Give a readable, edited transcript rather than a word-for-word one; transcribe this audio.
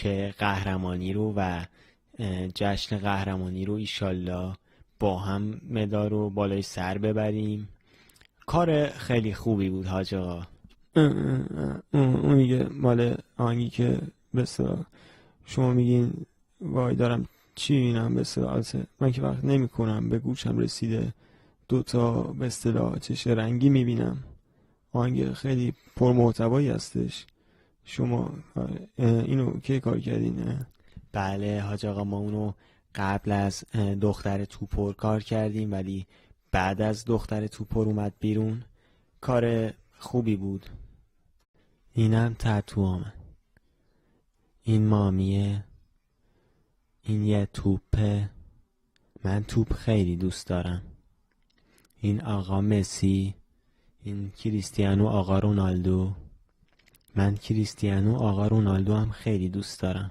که قهرمانی رو و جشن قهرمانی رو ایشالله با هم مدال رو بالای سر ببریم. کار خیلی خوبی بود حاج آقا. اون میگه مال آهنگی که به اصطلاح شما میگین وای دارم چی بینم، به اصطلاح من که وقت نمی کنم به گوشم رسیده دوتا به اصطلاح چش رنگی میبینم. آهنگ خیلی پرمحتوایی هستش. شما اینو کی کار کردین؟ بله حاج آقا، ما اونو قبل از دختر توپر کار کردیم، ولی بعد از دختر توپر اومد بیرون. کار خوبی بود. اینم تتوامه، این مامیه، این یه توپه، من توپ خیلی دوست دارم. این آقا مسی، این کریستیانو آقا رونالدو، من کریستیانو آقا رونالدو هم خیلی دوست دارم.